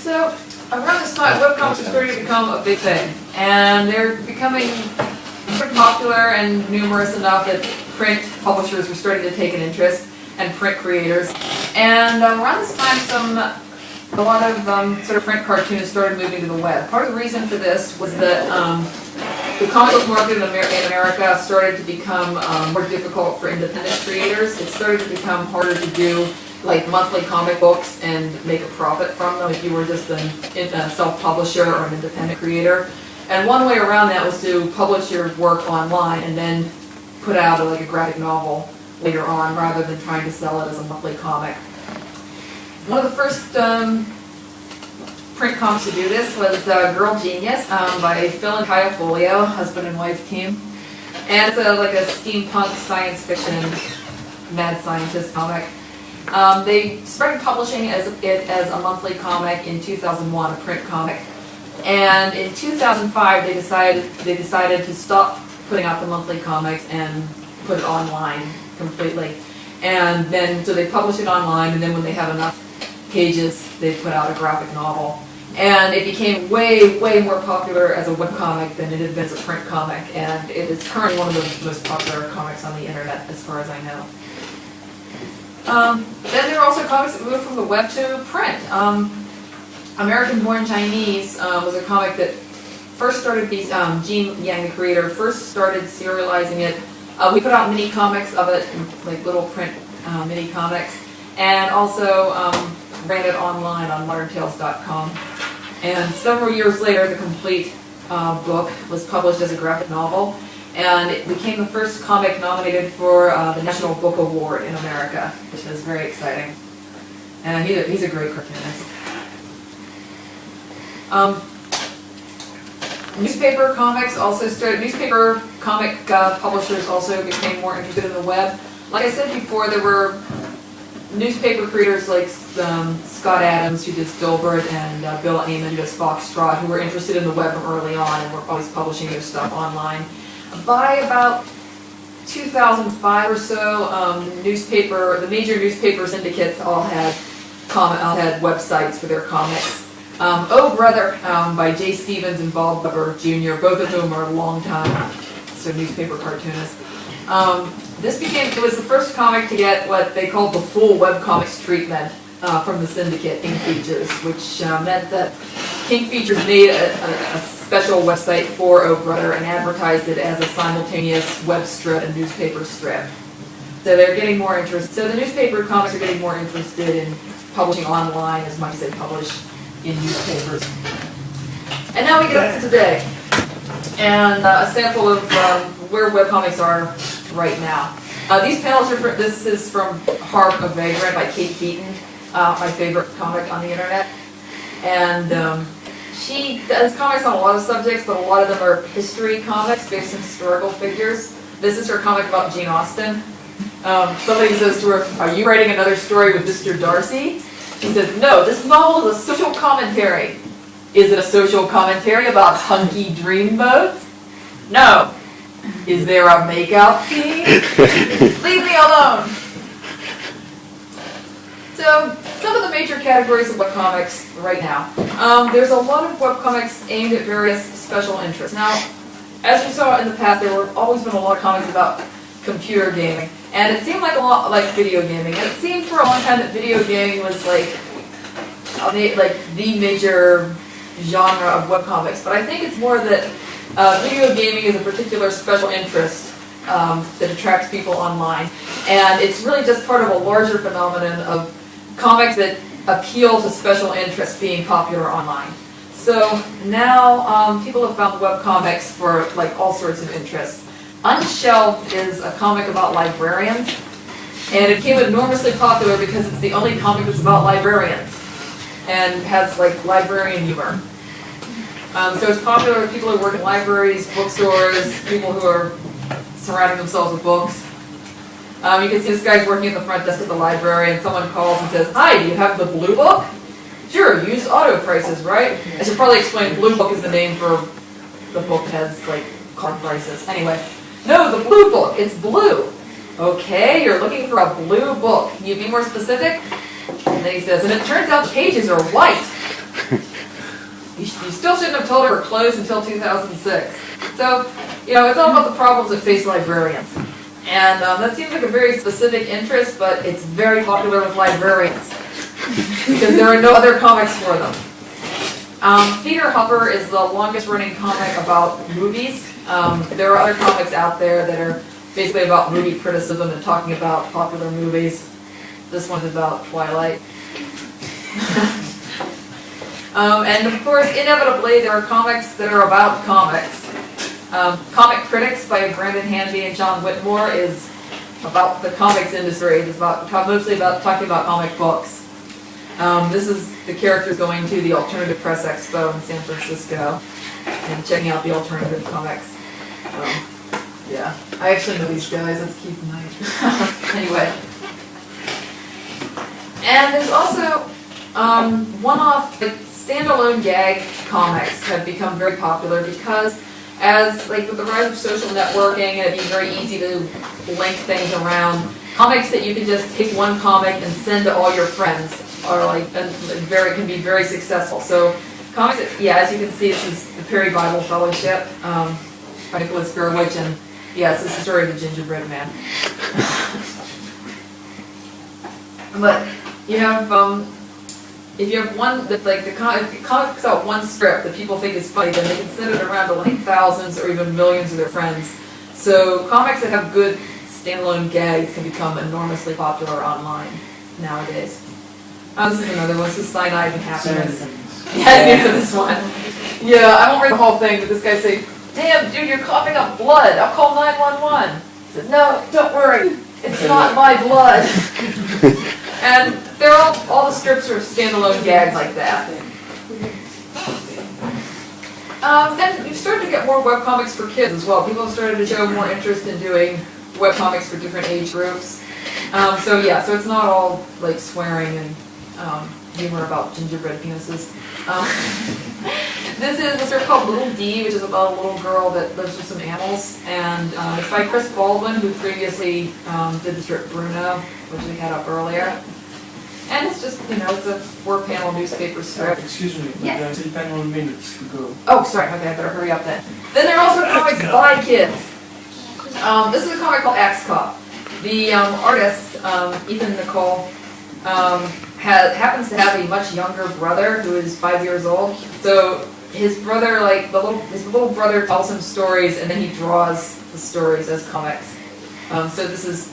So around this time, webcomics are starting to become a big thing, and they're becoming pretty popular and numerous enough that print publishers were starting to take an interest, and print creators. And around this time, a lot of sort of print cartoons started moving to the web. Part of the reason for this was that the comic book market in America started to become more difficult for independent creators. It started to become harder to do like monthly comic books and make a profit from them if you were just a self-publisher or an independent creator. And one way around that was to publish your work online and then put out like a graphic novel later on rather than trying to sell it as a monthly comic. One of the first print comics to do this was Girl Genius by Phil and Kaya Folio, husband and wife team. And it's like a steampunk science fiction mad scientist comic. They started publishing it as a monthly comic in 2001, a print comic. And in 2005, they decided to stop putting out the monthly comics and put it online completely. And then, so they publish it online, and then when they have enough pages, they put out a graphic novel. And it became way, way more popular as a webcomic than it had been as a print comic. And it is currently one of the most popular comics on the internet, as far as I know. Then there are also comics that moved from the web to print. American Born Chinese was a comic that first started, Gene Yang, the creator, first started serializing it. We put out mini comics of it, like little print mini comics, and also ran it online on moderntales.com. And several years later, the complete book was published as a graphic novel, and it became the first comic nominated for the National Book Award in America, which is very exciting. And he's a great cartoonist. Newspaper comics also started. Newspaper comic publishers also became more interested in the web. Like I said before, there were newspaper creators like Scott Adams, who did Dilbert, and Bill Eamon, who does Foxtrot, who were interested in the web from early on and were always publishing their stuff online. By about 2005 or so, the major newspaper syndicates all had websites for their comics. Oh Brother by Jay Stevens and Bob Weber Jr., both of whom are longtime newspaper cartoonists. It was the first comic to get what they called the full webcomics treatment from the syndicate, King Features, which meant that King Features made a special website for Oh Brother and advertised it as a simultaneous web strip and newspaper strip. So they're getting more interested. So the newspaper comics are getting more interested in publishing online as much as they publish in newspapers. And now we get up to today, and a sample of where webcomics are right now. These panels are this is from Harp a Vagrant by Kate Beaton, my favorite comic on the internet. And she does comics on a lot of subjects, but a lot of them are history comics based on historical figures. This is her comic about Jane Austen. Somebody says to her, "Are you writing another story with Mr. Darcy?" She says, "No, this novel is a social commentary." "Is it a social commentary about hunky dreamboats?" "No." "Is there a makeout scene?" "Leave me alone." So, some of the major categories of webcomics right now. There's a lot of webcomics aimed at various special interests. Now, as we saw in the past, there were always been a lot of comics about computer gaming. And it seemed like a lot like video gaming. And it seemed for a long time that video gaming was like the major genre of webcomics. But I think it's more that video gaming is a particular special interest that attracts people online. And it's really just part of a larger phenomenon of comics that appeal to special interests being popular online. So now people have found webcomics for like all sorts of interests. Unshelved is a comic about librarians, and it became enormously popular because it's the only comic that's about librarians and has like librarian humor. So it's popular with people who work in libraries, bookstores, people who are surrounding themselves with books. You can see this guy's working at the front desk at the library, and someone calls and says, "Hi, do you have the Blue Book?" "Sure, used auto prices, right?" I should probably explain Blue Book is the name for the book that has like car prices. Anyway. "No, the Blue Book. It's blue." "Okay, you're looking for a blue book. Can you be more specific?" And then he says, "And it turns out the pages are white." You still shouldn't have told her it closed until 2006. So, it's all about the problems that face librarians. And that seems like a very specific interest, but it's very popular with librarians. Because there are no other comics for them. Peter Hopper is the longest running comic about movies. There are other comics out there that are basically about movie criticism and talking about popular movies. This one's about Twilight. And of course, inevitably, there are comics that are about comics. Comic Critics by Brandon Hanby and John Whitmore is about the comics industry. It's mostly about talking about comic books. This is the characters going to the Alternative Press Expo in San Francisco and checking out the alternative comics. Yeah, I actually know these guys. Let's keep in mind. Anyway. And there's also one-off, standalone gag comics have become very popular because with the rise of social networking and it being very easy to link things around, comics that you can just take one comic and send to all your friends can be very successful. So comics, as you can see, this is the Perry Bible Fellowship by Nicholas Gurwitch, and it's the story of the gingerbread man. But you have if you have one that if the comic puts out one strip that people think is funny, then they can send it around to thousands or even millions of their friends. So comics that have good standalone gags can become enormously popular online nowadays. This is another one. This is Cyanide and Happiness. Yeah, I knew this one. Yeah, I won't read the whole thing, but this guy says, "Damn, dude, you're coughing up blood. I'll call 911." He says, "No, don't worry. It's not my blood." And they're all the strips are standalone gags like that. Then you've started to get more webcomics for kids as well. People have started to show more interest in doing webcomics for different age groups. So it's not all swearing and humor about gingerbread penises. This is a strip called Little D, which is about a little girl that lives with some animals, and it's by Chris Baldwin, who previously did the strip Bruno, which we had up earlier. And it's just, it's a 4-panel newspaper strip. Excuse me, but there's 10 panel minutes to go. Oh, sorry, okay, I better hurry up then. Then there are also comics by kids. This is a comic called Axe Cop. The artist, Ethan Nicole, happens to have a much younger brother who is 5 years old. So his brother, his little brother tells him stories and then he draws the stories as comics. So this is,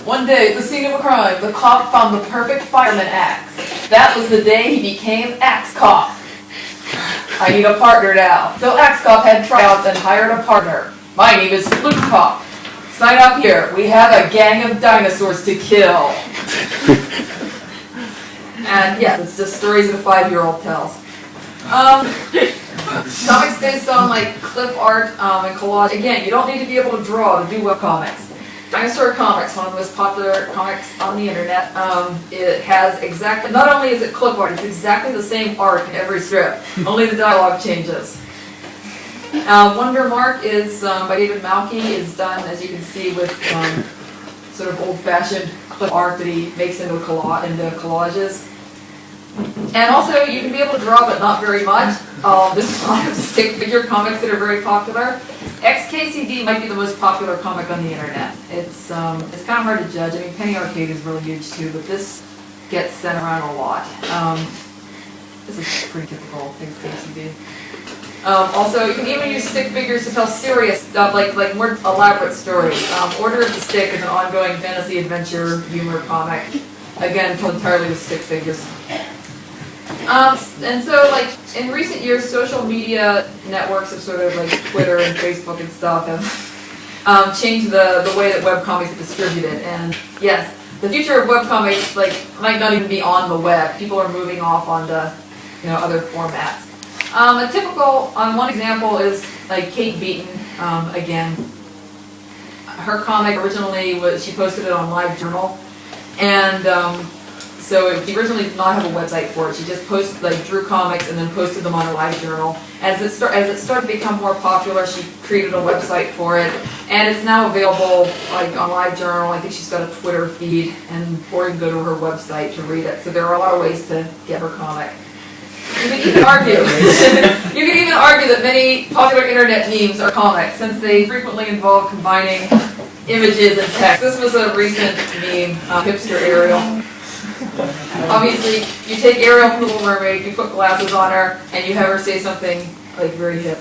one day at the scene of a crime, the cop found the perfect fireman axe. That was the day he became Axe Cop. I need a partner now. So Axe Cop had tryouts and hired a partner. My name is Flute Cop. Sign up here. We have a gang of dinosaurs to kill. And it's just stories that a 5-year-old tells. Comics based on clip art and collage. Again, you don't need to be able to draw to do webcomics. Dinosaur Comics, one of the most popular comics on the internet. It has not only is it clip art, it's exactly the same art in every strip, only the dialogue changes. Wonder Mark is by David Malky, is done, as you can see, with sort of old-fashioned clip art that he makes into collages. And also, you can be able to draw, but not very much. There's a lot of stick figure comics that are very popular. XKCD might be the most popular comic on the internet. It's kind of hard to judge. I mean, Penny Arcade is really huge too, but this gets sent around a lot. This is pretty typical XKCD. Also, you can even use stick figures to tell serious, like more elaborate stories. Order of the Stick is an ongoing fantasy adventure humor comic. Again, told entirely with stick figures. And so, in recent years, social media networks have sort of, Twitter and Facebook and stuff have changed the way that webcomics are distributed. And yes, the future of webcomics, might not even be on the web. People are moving off onto, other formats. One example is, Kate Beaton, again. Her comic originally she posted it on LiveJournal. And, so she originally did not have a website for it. She just drew comics and then posted them on her LiveJournal. As it started to become more popular, she created a website for it, and it's now available on LiveJournal. I think she's got a Twitter feed, or you can go to her website to read it. So there are a lot of ways to get her comic. even argue. You can even argue that many popular internet memes are comics, since they frequently involve combining images and text. This was a recent meme, hipster Ariel. Obviously, you take Ariel from The Little Mermaid, you put glasses on her, and you have her say something like very hip.